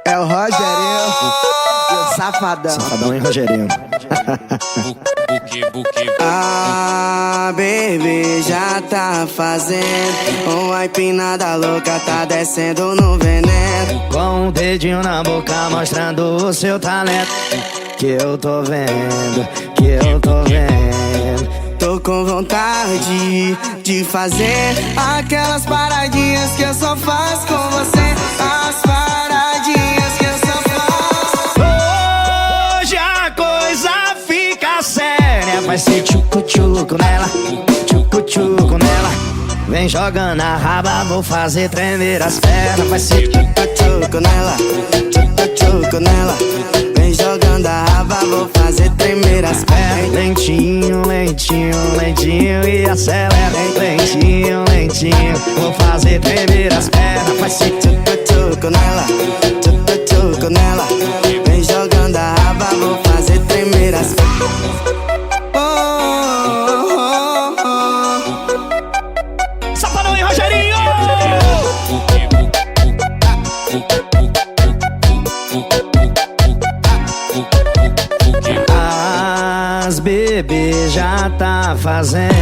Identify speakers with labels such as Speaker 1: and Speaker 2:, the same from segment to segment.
Speaker 1: É o Rogerinho e o Safadão.
Speaker 2: Safadão e Rogerinho.
Speaker 1: Ah, baby, já tá fazendo uma empinada louca, tá descendo no veneno.
Speaker 2: Com o dedinho na boca mostrando o seu talento. Que eu tô vendo, que eu tô vendo.
Speaker 1: Tô com vontade de fazer aquelas paradinhas que eu só faço com você. As paradinhas que eu só faço.
Speaker 2: Hoje a coisa fica séria. Vai ser tchucu-tchucu nela, tchucu-tchucu nela. Vem jogando a raba, vou fazer tremer as pernas. Vai ser
Speaker 1: tchucu-tchucu nela, tchucu-tchucu nela. Vem jogando a raba, vou fazer tremer as pernas.
Speaker 2: Lentinho, lentinho, lentinho e acelera. Lentinho, lentinho, vou fazer tremer as pernas. Vai ser
Speaker 1: tchucu-tchucu nela, tchucu-tchucu nela. Vem jogando a raba, vou fazer tremer as pernas.
Speaker 2: Safadão e Rogerinho! As bebês já tá fazendo.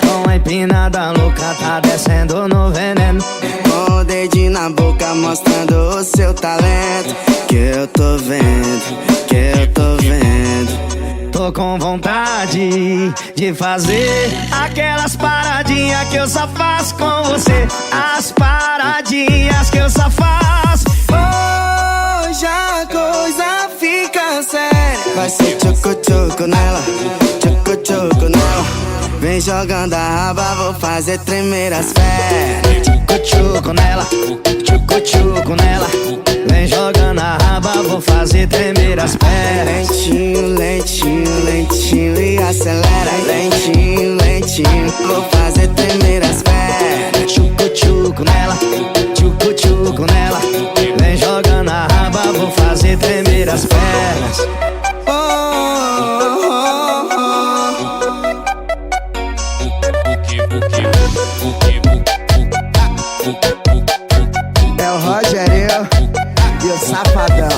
Speaker 2: Com a empinada louca tá descendo no veneno.
Speaker 1: Com o dedinho na boca mostrando o seu talento. Que eu tô vendo, que eu tô vendo.
Speaker 2: Tô com vontade de fazer aquelas paradinhas que eu só faço com você. As paradinhas que eu só faço.
Speaker 1: Hoje a coisa fica séria. Vai ser tchucu-tchucu nela, tchucu-tchucu nela. Vem jogando a raba, vou fazer tremer as pernas.
Speaker 2: Tchucu-tchucu nela, tchucu-tchucu nela. Vem jogando a raba, vou fazer tremer as pernas.
Speaker 1: Lentinho, lentinho, lentinho e acelera. Lentinho, lentinho, vou fazer tremer as pernas.
Speaker 2: Tchucu-tchucu nela, tchucu-tchucu nela. Vem jogando a raba, vou fazer tremer as pernas.
Speaker 1: É o Rogerinho e o Safadão.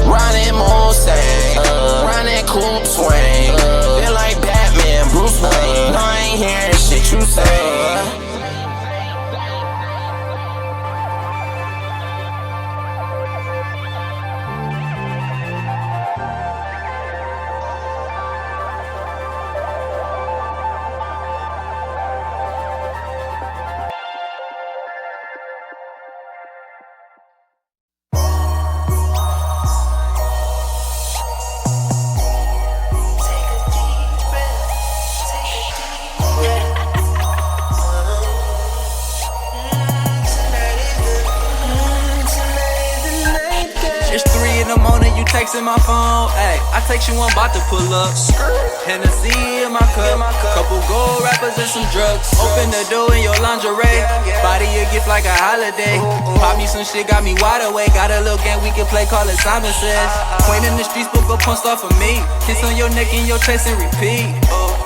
Speaker 3: Riding Mustang, riding coupe swing. in my phone, ayy. I text you, I'm about to pull up. Hennessy in my cup. Couple gold rappers and some drugs. Open the door in your lingerie. Body a gift like a holiday. Pop me some shit, got me wide awake. Got a little game we can play, call it Simon Says. Queen in the streets, book a punch off of me. Kiss on your neck and your chest and repeat.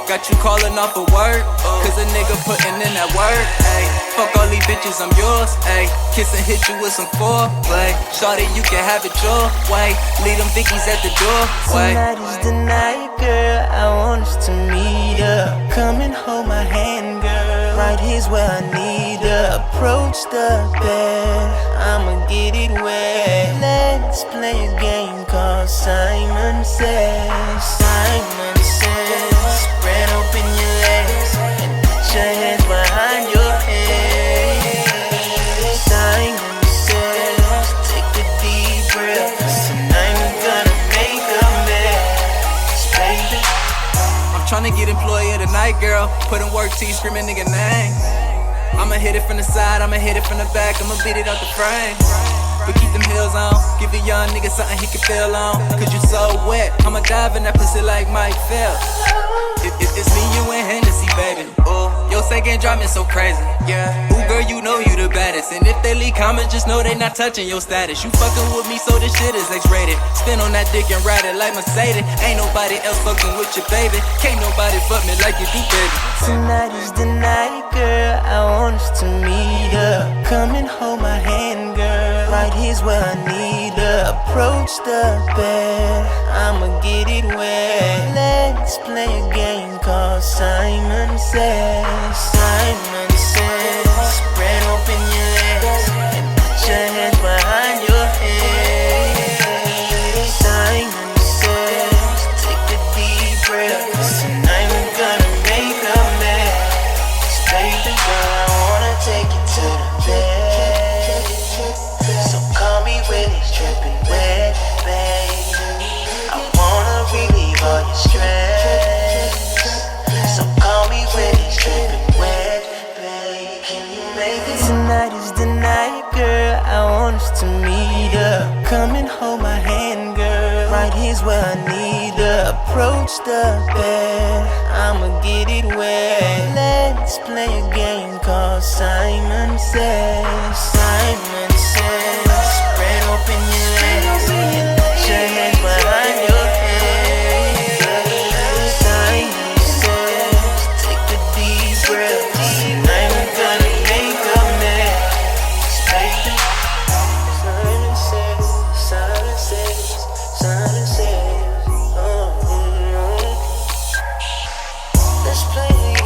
Speaker 3: Got you calling off of work, cause a nigga putting in that work, ayy. Fuck all these bitches, I'm yours, ayy. Kiss and hit you with some foreplay. Shorty, you can have it your way. Leave them Vickies at the door, way.
Speaker 4: Tonight is the night, girl, I want us to meet up. Come and hold my hand, girl. Right here's where I need her. Approach the bed, I'ma get it wet. Let's play a game called Simon Says. Simon Says. Spread open your legs and put your hands behind your head. Simon Says, take a deep breath. Tonight we're gonna make a mess, baby.
Speaker 3: I'm tryna get employee of the night, girl. Put in work, T, screaming nigga name. I'ma hit it from the side, I'ma hit it from the back, I'ma beat it out the frame. But keep them heels on, give a young nigga something he can feel on. Cause you so wet, I'ma dive in that pussy like Mike Phelps. It's me, you, and Hennessy, baby. Ooh, your second drop me so crazy. Yeah. Ooh, girl, you know you the baddest. And if they leak comments, just know they not touching your status. You fucking with me, so this shit is X-rated. Spin on that dick and ride it like Mercedes. Ain't nobody else fucking with you, baby. Can't nobody fuck me like you do, baby.
Speaker 4: Tonight is the night, girl, I want us to meet up. Come and hold my hand, girl. Right here's where I need her. Approach the bed, I'ma get it wet. Let's play a game called Simon Says. Simon Says, spread open your legs and put your hands behind your head. Simon Says, take a deep breath. Tonight we're gonna make a mess, baby. Girl, I wanna take you to the bed. So call me when it's dripping wet, baby. I wanna relieve all your stress. So call me when it's dripping wet, baby. Can you make it? Tonight is the night, girl, I want us to meet up. Come and hold my hand, girl. Right here's where I need her. Approach the bed, I'ma get it wet. Let's play a game called Simon Says. Simon Says, spread open your legs, put your hands behind your head. Simon Says, take a deep breath. Tonight we're gonna make a mess, baby. Simon Says, Simon Says, Simon Says, oh, let's play.